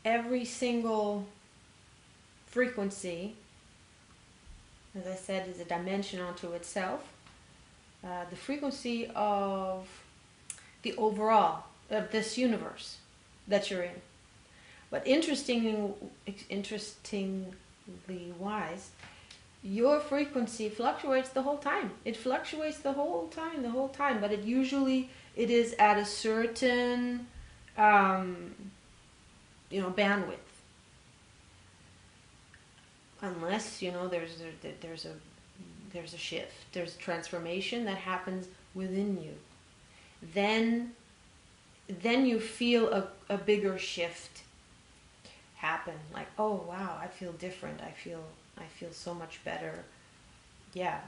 every single frequency, as I said, is a dimension unto itself. The frequency of the overall of this universe that you're in. But interestingly wise, your frequency fluctuates the whole time. It fluctuates the whole time. But it usually it is at a certain bandwidth. Unless there's a shift, there's a transformation that happens within you. Then you feel a bigger shift happen. Like, oh wow, I feel different. I feel so much better. Yeah.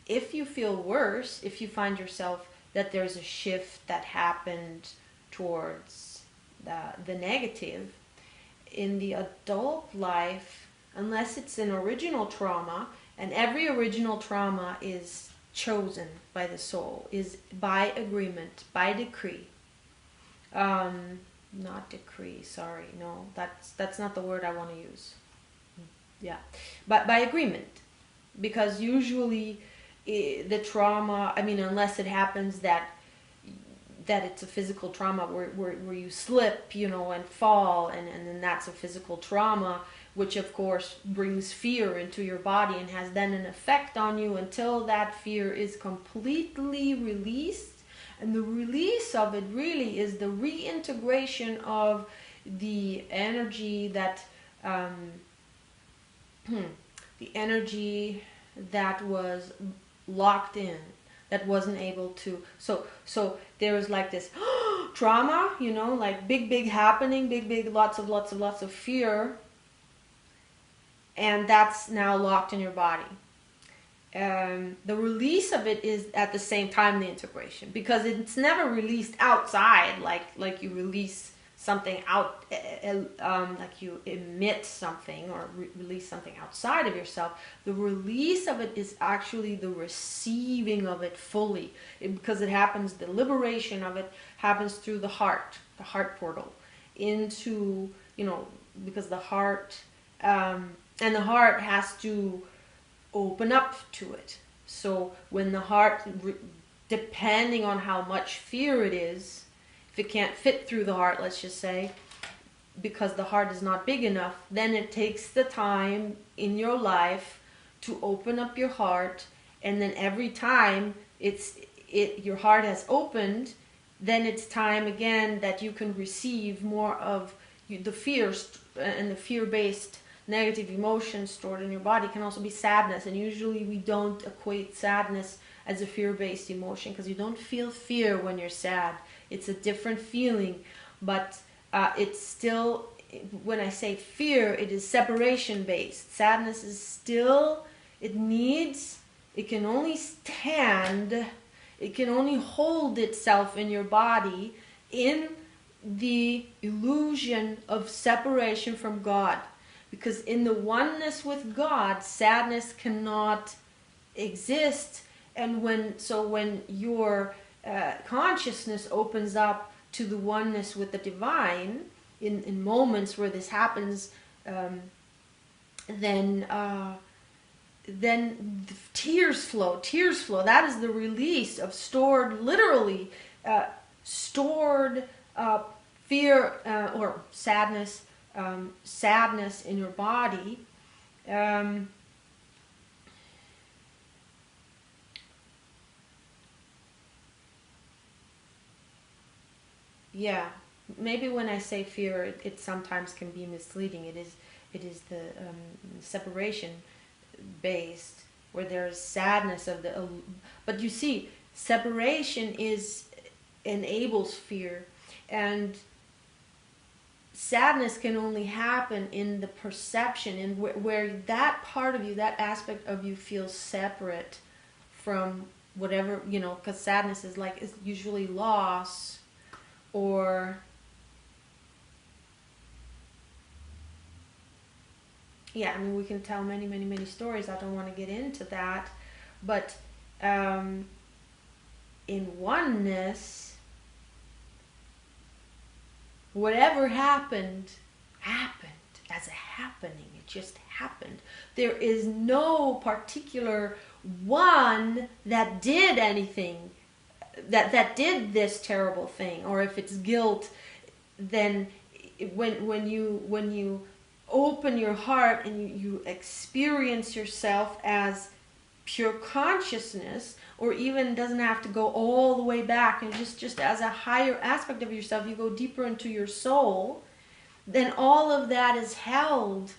If you feel worse, if you find yourself that there's a shift that happened towards the negative, in the adult life, unless it's an original trauma, and every original trauma is chosen by the soul, is by agreement, by decree. Not decree, sorry, no, that's not the word I want to use. Yeah, but by agreement, because usually the trauma, I mean, unless it happens that it's a physical trauma where you slip, and fall, and then that's a physical trauma, which of course brings fear into your body and has then an effect on you until that fear is completely released. And the release of it really is the reintegration of the energy that was locked in, that wasn't able to. So there was like this trauma, like big happening, big lots of fear, and that's now locked in your body. The release of it is at the same time the integration, because it's never released outside, like you release something out, like you emit something or release something outside of yourself. The release of it is actually the receiving of it fully, because it happens, the liberation of it happens through the heart portal into, because the heart, and the heart has to open up to it. So when the heart, depending on how much fear it is, if it can't fit through the heart, let's just say, because the heart is not big enough, then it takes the time in your life to open up your heart, and then every time your heart has opened, then it's time again that you can receive more of the fears, and the fear-based negative emotions stored in your body can also be sadness. And usually we don't equate sadness as a fear-based emotion, because you don't feel fear when you're sad. It's a different feeling, but it's still, when I say fear, it is separation-based. Sadness is still, it can only stand, it can only hold itself in your body in the illusion of separation from God. Because in the oneness with God, sadness cannot exist. And when your consciousness opens up to the oneness with the divine, in moments where this happens, then the tears flow. That is the release of stored, literally stored fear or sadness. Sadness in your body. Yeah, maybe when I say fear, it sometimes can be misleading. It is the separation based, where there is sadness of the. But you see, separation enables fear, and sadness can only happen in the perception, in where that part of you, that aspect of you, feels separate from whatever, because sadness is usually loss, or yeah, I mean, we can tell many stories. I don't want to get into that, but in oneness, Whatever happened, happened as a happening. It just happened. There is no particular one that did anything, that did this terrible thing. Or if it's guilt, then when you open your heart and you experience yourself as pure consciousness, or even doesn't have to go all the way back, and just as a higher aspect of yourself, you go deeper into your soul, then all of that is held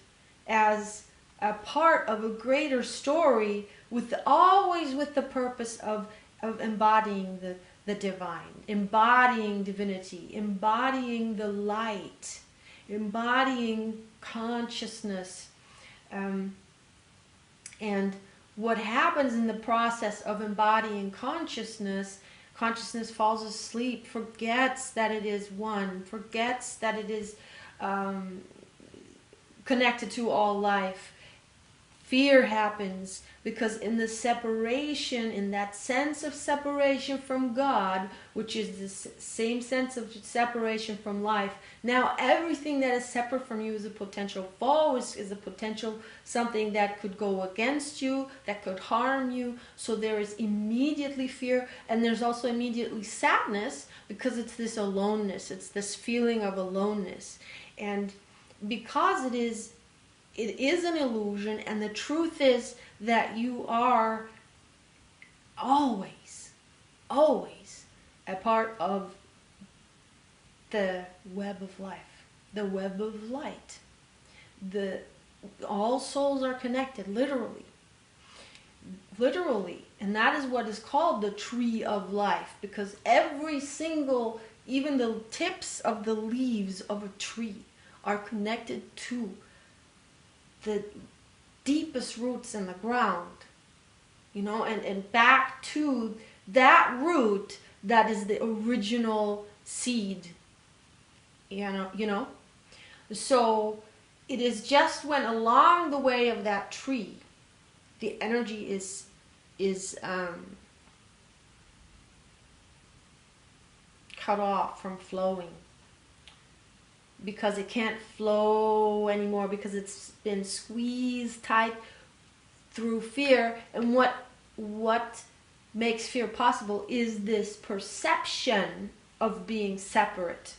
as a part of a greater story, with always with the purpose of embodying the divine, embodying divinity, embodying the light, embodying consciousness. And what happens in the process of embodying consciousness, consciousness falls asleep, forgets that it is one, forgets that it is connected to all life. Fear happens because in the separation, in that sense of separation from God, which is the same sense of separation from life, now everything that is separate from you is a potential foe, is a potential something that could go against you, that could harm you. So there is immediately fear, and there's also immediately sadness, because it's this aloneness, it's this feeling of aloneness. And because it is an illusion, and the truth is that you are always a part of the web of life, the web of light. All souls are connected, literally, and that is what is called the tree of life, because every single, even the tips of the leaves of a tree are connected to the deepest roots in the ground, and back to that root that is the original seed, So it is just when along the way of that tree, the energy is cut off from flowing, because it can't flow anymore, because it's been squeezed tight through fear. And what makes fear possible is this perception of being separate.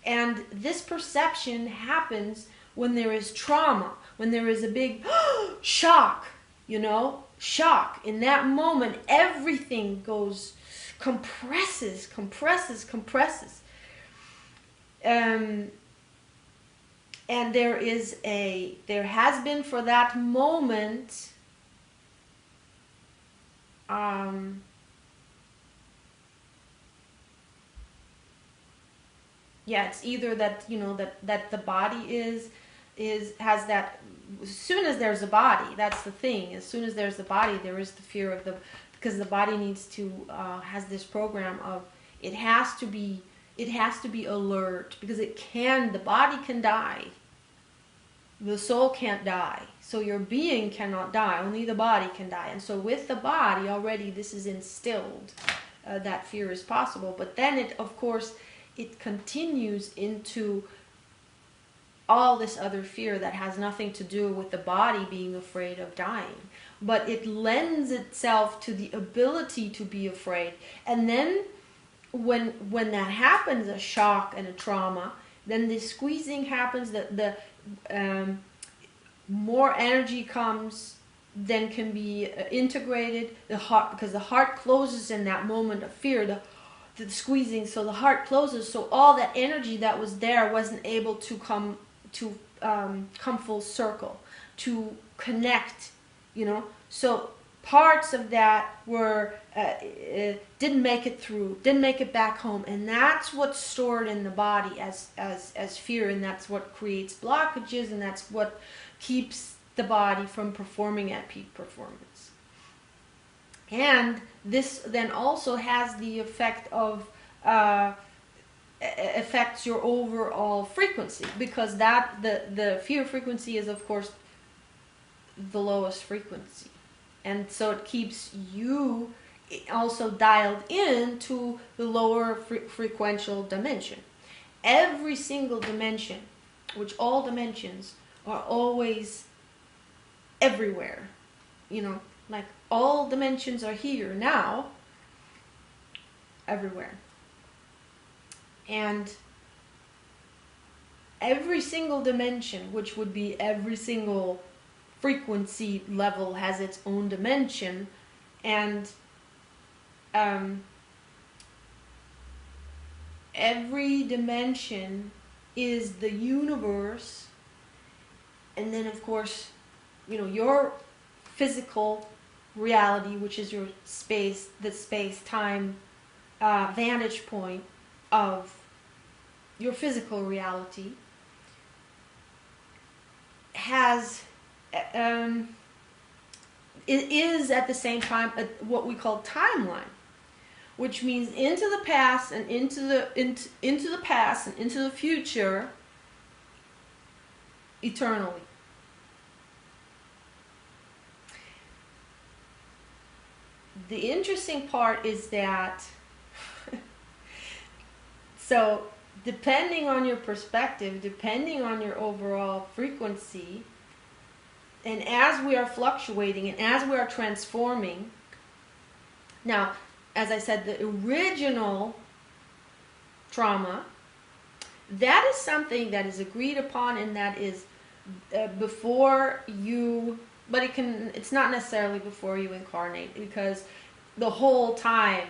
And this perception happens when there is trauma, when there is a big shock, shock. In that moment, everything compresses. And there has been for that moment, it's either that, that the body has that. As soon as there's a body, that's the thing. As soon as there's a body, there is the fear of because the body needs to, has this program of, it has to be alert, because the body can die. The soul can't die. So your being cannot die. Only the body can die. And so with the body already, this is instilled, that fear is possible. But then it continues into all this other fear that has nothing to do with the body being afraid of dying. But it lends itself to the ability to be afraid. And then when that happens, a shock and a trauma, then the squeezing happens, the more energy comes, then can be integrated. The heart, because the heart closes in that moment of fear, the squeezing, so the heart closes, so all that energy that was there wasn't able to come full circle, to connect, So parts of that were didn't make it through, didn't make it back home, and that's what's stored in the body as fear, and that's what creates blockages, and that's what keeps the body from performing at peak performance. And this then also has the effect of affects your overall frequency, because that the fear frequency is of course the lowest frequency. And so it keeps you also dialed in to the lower frequential dimension. every single dimension, which all dimensions are always everywhere, you know, like all dimensions are here now, everywhere. And every single dimension, which would be every single frequency level, has its own dimension, and every dimension is the universe. And then of course, you know, your physical reality, which is your space, the space-time vantage point of your physical reality, has it is at the same time what we call timeline, which means into the past and into the past and into the future eternally. The interesting part is that so depending on your perspective, depending on your overall frequency, and as we are fluctuating and as we are transforming, now, as I said, the original trauma, that is something that is agreed upon, and that is before you, but it's not necessarily before you incarnate, because the whole time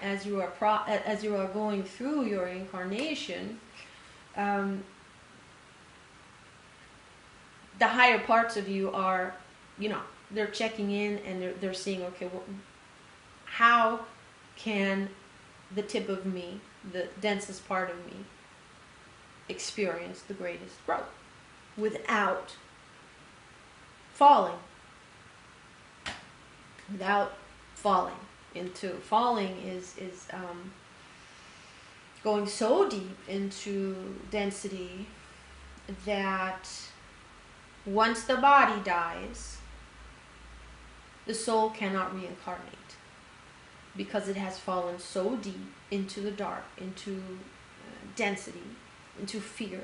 as you are going through your incarnation, the higher parts of you are, you know, they're checking in, and they're seeing, okay, well, how can the tip of me, the densest part of me, experience the greatest growth without falling, falling is going so deep into density that once the body dies, the soul cannot reincarnate, because it has fallen so deep into the dark, into density, into fear,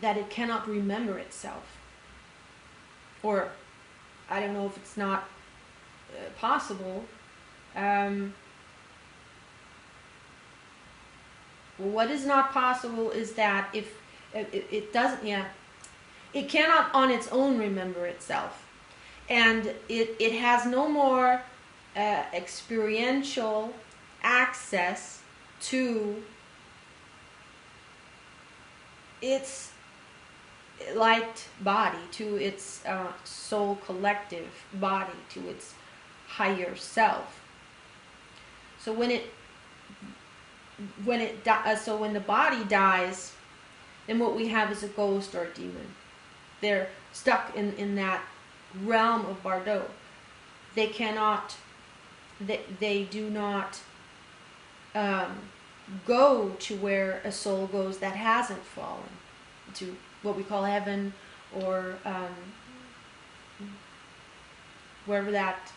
that it cannot remember itself. Or, I don't know if it's not possible. What is not possible is that if it doesn't, it cannot on its own remember itself. And it has no more experiential access to its light body, to its soul collective body, to its higher self. So when the body dies, then what we have is a ghost or a demon. They're stuck in that realm of Bardo. They cannot, they do not go to where a soul goes that hasn't fallen, to what we call heaven, or wherever that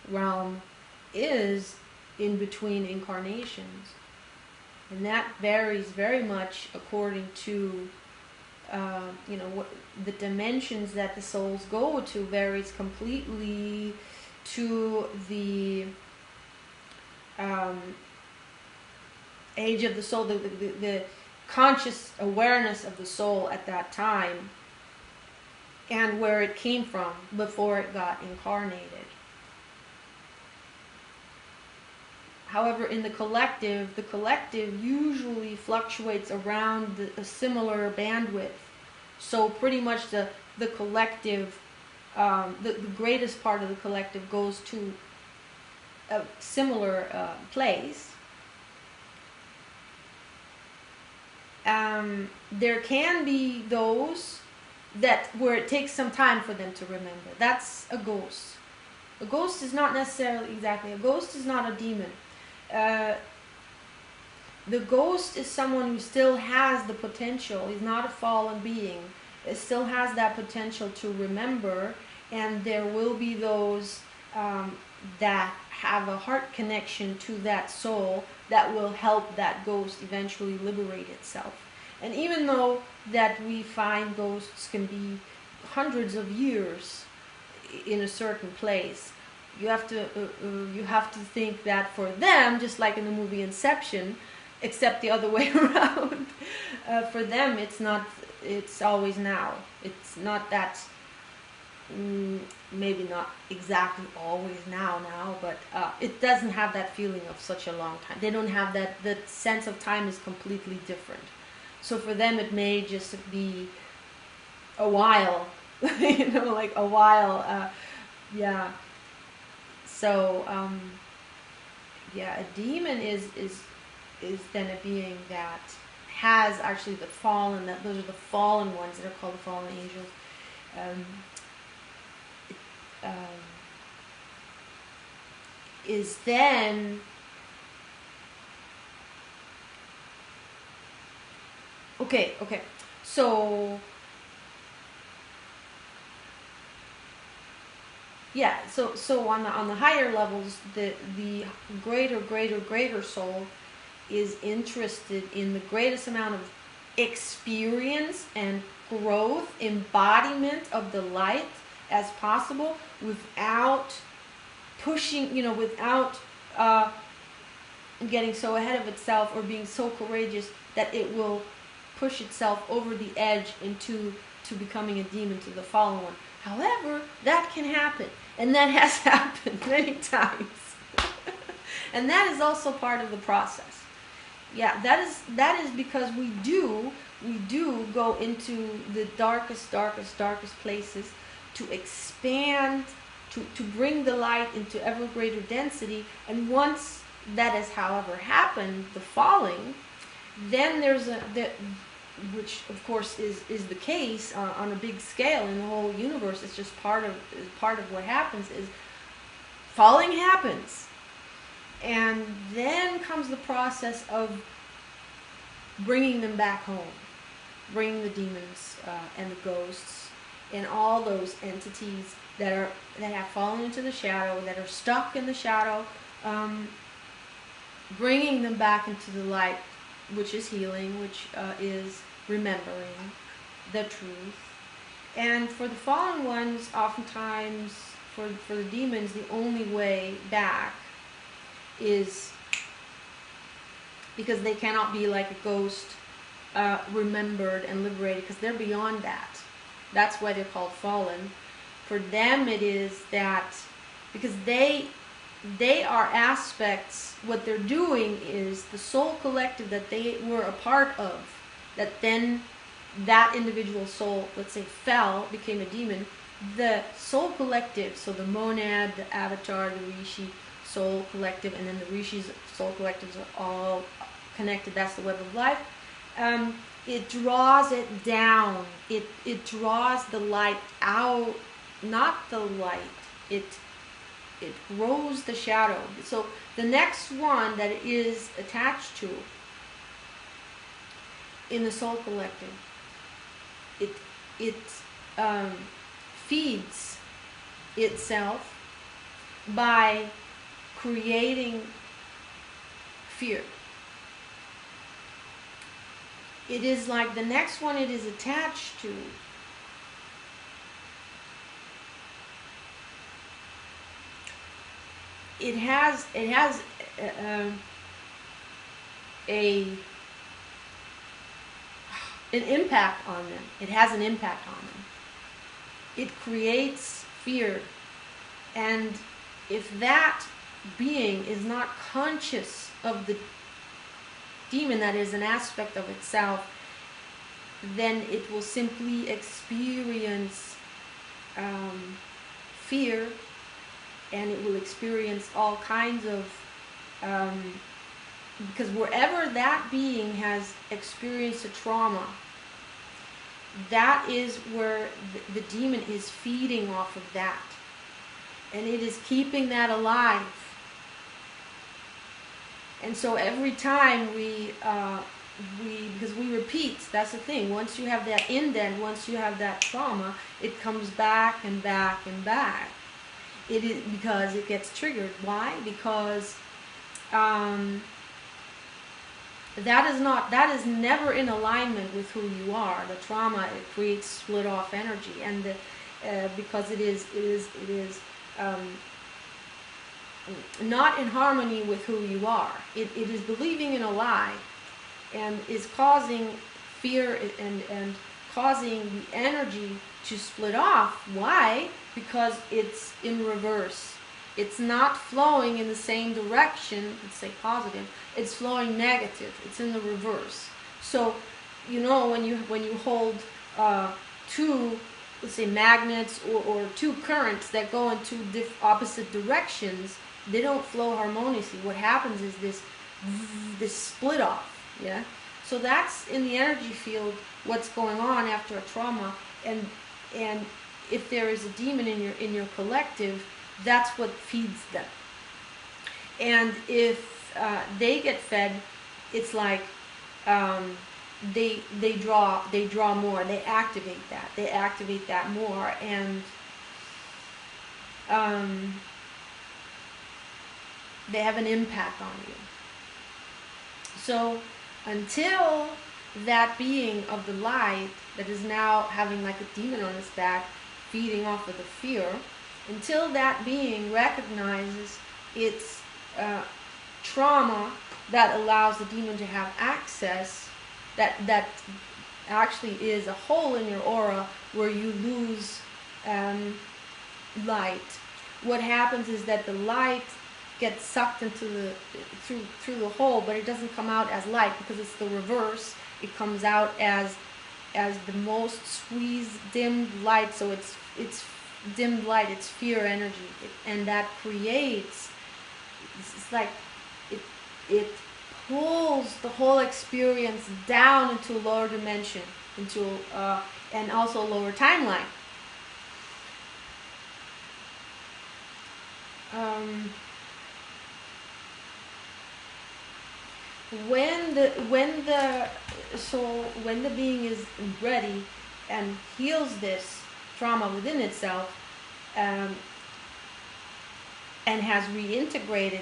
realm is in between incarnations. And that varies very much according to what the dimensions that the souls go to, varies completely to the age of the soul, the conscious awareness of the soul at that time, and where it came from before it got incarnated. However, in the collective usually fluctuates around a similar bandwidth. So pretty much the collective, the greatest part of the collective goes to a similar place. There can be those where it takes some time for them to remember. That's a ghost. A ghost is not necessarily exactly, a ghost is not a demon. The ghost is someone who still has the potential. He's not a fallen being. It still has that potential to remember, and there will be those that have a heart connection to that soul that will help that ghost eventually liberate itself. And even though that we find ghosts can be hundreds of years in a certain place, you have to think that for them, just like in the movie Inception, except the other way around, for them it's always now. It's not that, maybe not exactly always now, but it doesn't have that feeling of such a long time. They don't have that, the sense of time is completely different. So for them it may just be a while, like a while, yeah. So, a demon is then a being that has actually the fallen, that those are the fallen ones that are called the fallen angels. Is then okay. So yeah, so on the higher levels, the greater soul is interested in the greatest amount of experience and growth, embodiment of the light as possible, without pushing, without getting so ahead of itself or being so courageous that it will push itself over the edge into becoming a demon, to the fallen one. However, that can happen, and that has happened many times. And that is also part of the process. Yeah, that is because we do go into the darkest places to expand, to bring the light into ever greater density. And once that has, however, happened, the falling, then there's which of course is the case on a big scale in the whole universe. It's just part of what happens, is falling happens, and then comes the process of bringing them back home, bringing the demons and the ghosts and all those entities that have fallen into the shadow, that are stuck in the shadow, bringing them back into the light, which is healing, which is remembering the truth. And for the fallen ones, oftentimes, for the demons, the only way back is, because they cannot be like a ghost, remembered and liberated, because they're beyond that. That's why they're called fallen. For them it is that, because they are aspects, what they're doing is the soul collective that they were a part of, that then that individual soul, let's say, fell, became a demon. The soul collective, so the monad, the avatar, the rishi soul collective, and then the rishis soul collectives are all connected. That's the web of life. It draws it down. It draws the light out, not the light. It grows the shadow. So the next one that it is attached to in the soul collective, it feeds itself by creating fear. It is like the next one it is attached to it has an impact on them. It has an impact on them. It creates fear. And if that being is not conscious of the demon that is an aspect of itself, then it will simply experience fear, and it will experience all kinds of because wherever that being has experienced a trauma, that is where the demon is feeding off of that, and it is keeping that alive. And so every time because we repeat, that's the thing, once you have that indent, once you have that trauma, it comes back and back and back. it is because it gets triggered. Why? Because that is never in alignment with who you are. The trauma, it creates split off energy, and because it is not in harmony with who you are. It is believing in a lie, and is causing fear and causing the energy to split off. Why? Because it's in reverse. It's not flowing in the same direction, let's say positive, it's flowing negative. It's in the reverse. So, when you hold two, let's say, magnets or two currents that go in two opposite directions, they don't flow harmoniously. What happens is this split off, yeah? So that's in the energy field what's going on after a trauma, and if there is a demon in your collective, that's what feeds them. And if they get fed, it's like they draw more. They activate that more, and they have an impact on you. So until that being of the light that is now having like a demon on its back, feeding off of the fear, until that being recognizes its trauma that allows the demon to have access, that actually is a hole in your aura where you lose light. What happens is that the light gets sucked into through the hole, but it doesn't come out as light because it's the reverse. It comes out as the most squeezed, dimmed light. So it's dimmed light. It's fear energy, and that creates. It's like it pulls the whole experience down into a lower dimension, and also a lower timeline. When the being is ready and heals this trauma within itself, and has reintegrated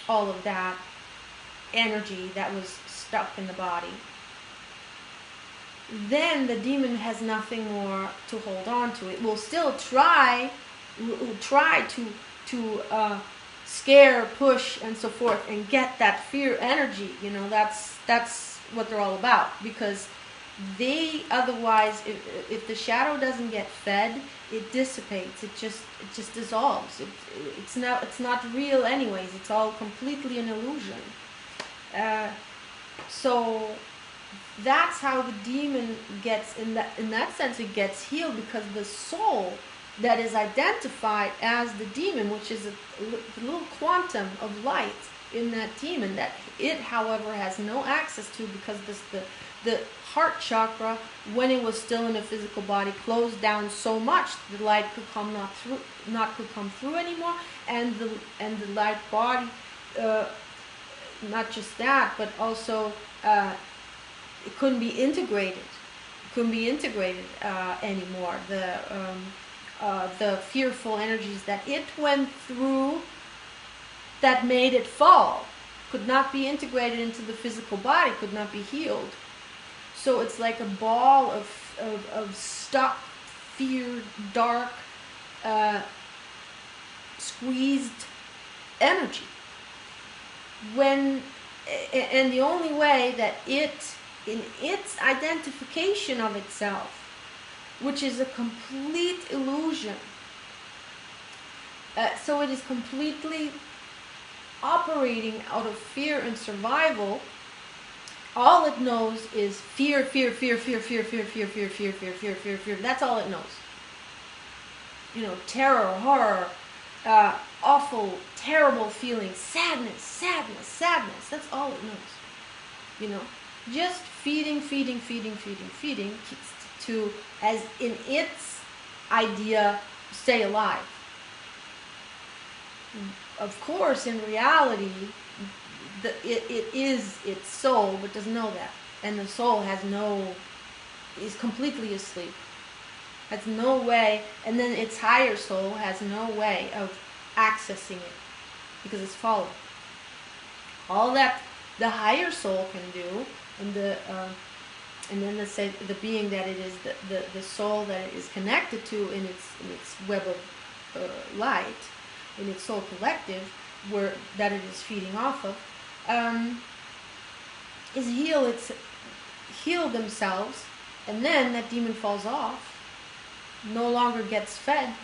all of that energy that was stuck in the body, then the demon has nothing more to hold on to. It will still try to scare, push, and so forth, and get that fear energy. That's what they're all about, because they otherwise, if the shadow doesn't get fed, it dissipates. It just dissolves. It's not real anyways. It's all completely an illusion. So that's how the demon gets, in that sense, it gets healed, because the soul that is identified as the demon, which is a little quantum of light in that demon, that it, however, has no access to, because the heart chakra, when it was still in a physical body, closed down so much the light could come could come through anymore, and the light body, not just that, but also it couldn't be integrated. Anymore. The fearful energies that it went through that made it fall could not be integrated into the physical body, could not be healed. So it's like a ball of stuck, fear, dark, squeezed energy. And the only way that it, in its identification of itself, which is a complete illusion, so it is completely operating out of fear and survival. All it knows is fear, fear, fear, fear, fear, fear, fear, fear, fear, fear, fear, fear, fear. That's all it knows. Terror, horror, awful, terrible feelings, sadness, sadness, sadness. That's all it knows. Just feeding to, as in its idea, stay alive. Of course, in reality, it is its soul, but doesn't know that. And the soul is completely asleep. has no way, and then its higher soul has no way of accessing it because it's fallen. All that the higher soul can do, and then the being that it is, the soul that it is connected to in its web of light, in its soul collective, where that it is feeding off of, is heal themselves, and then that demon falls off, no longer gets fed,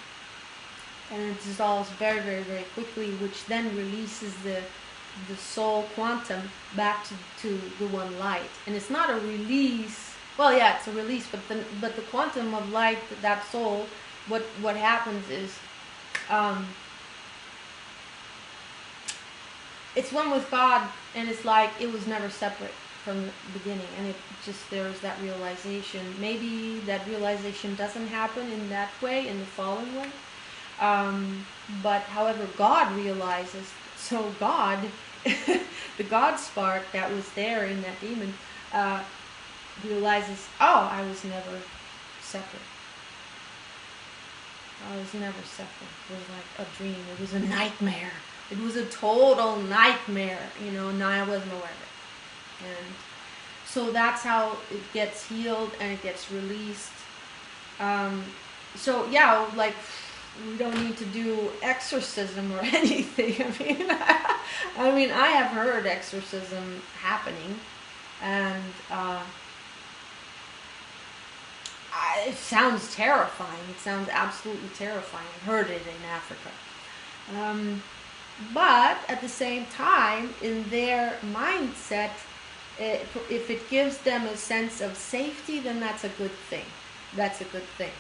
and it dissolves very, very, very quickly, which then releases the soul quantum back to the one light. And it's not a release. Well, yeah, it's a release, but the quantum of light, that soul, what happens is, it's one with God, and it's like it was never separate from the beginning, and it just, there's that realization. Maybe that realization doesn't happen in that way, in the fallen way, but however God realizes, so God, the God spark that was there in that demon, realizes, oh, I was never separate. I was never separate. It was like a dream. It was a nightmare. It was a total nightmare, now I wasn't aware of it. And so that's how it gets healed and it gets released. So yeah, like, we don't need to do exorcism or anything. I mean, I have heard exorcism happening, and it sounds terrifying. It sounds absolutely terrifying. I heard it in Africa. But at the same time, in their mindset, if it gives them a sense of safety, then that's a good thing. That's a good thing.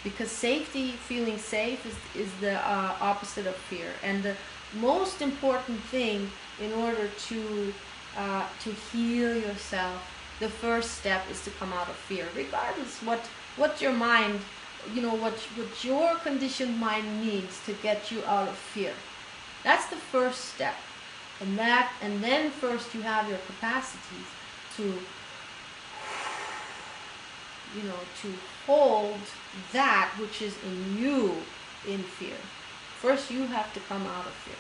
Because safety, feeling safe, is the opposite of fear. And the most important thing in order to heal yourself, the first step is to come out of fear. Regardless what your mind, what your conditioned mind needs to get you out of fear. That's the first step. And then first you have your capacities to hold that which is in you in fear. First you have to come out of fear.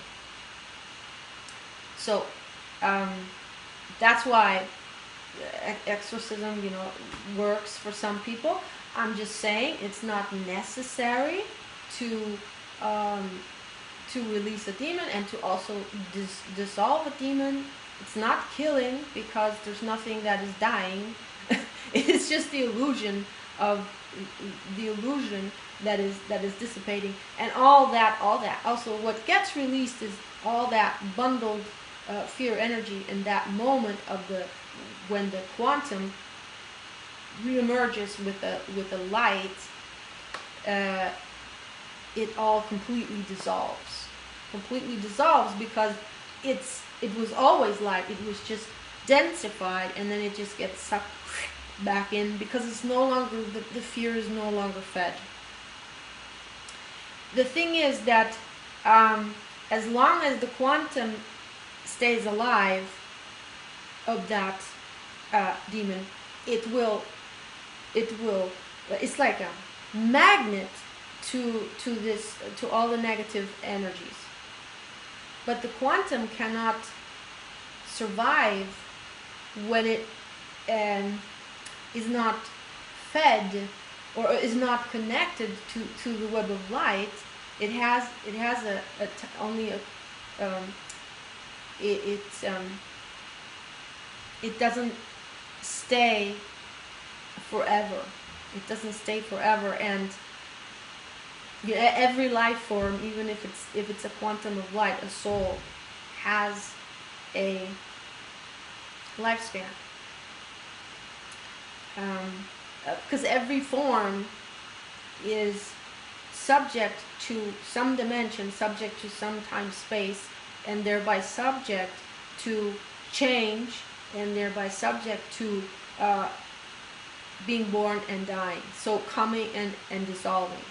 So that's why exorcism, works for some people. I'm just saying it's not necessary to release a demon and to also dissolve a demon. It's not killing, because there's nothing that is dying. It's just the illusion that is dissipating, and all that. Also, what gets released is all that bundled fear energy in that moment of when the quantum reemerges with the light. It all completely dissolves. Because it was always light. It was just densified, and then it just gets sucked back in, because it's no longer, the fear is no longer fed. The thing is that as long as the quantum stays alive of that demon, it's like a magnet to all the negative energies. But the quantum cannot survive when it is not fed or is not connected to the web of light. It has it doesn't stay forever. It doesn't stay forever, and every life form, even if it's a quantum of light, a soul, has a lifespan. Because every form is subject to some dimension, subject to some time space, and thereby subject to change, and thereby subject to being born and dying. So coming and dissolving,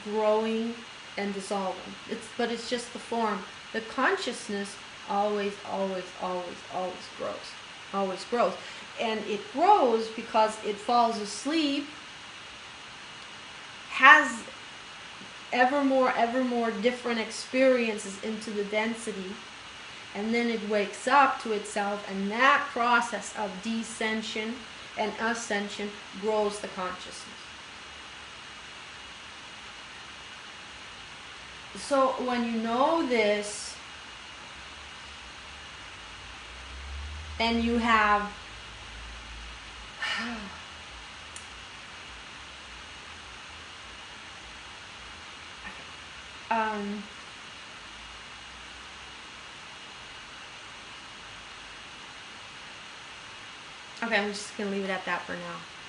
growing and dissolving. But it's just the form. The consciousness always grows. And it grows because it falls asleep has ever more different experiences into the density, and then it wakes up to itself, and that process of descension and ascension grows the consciousness. So when you know this, and you have okay, I'm just gonna leave it at that for now.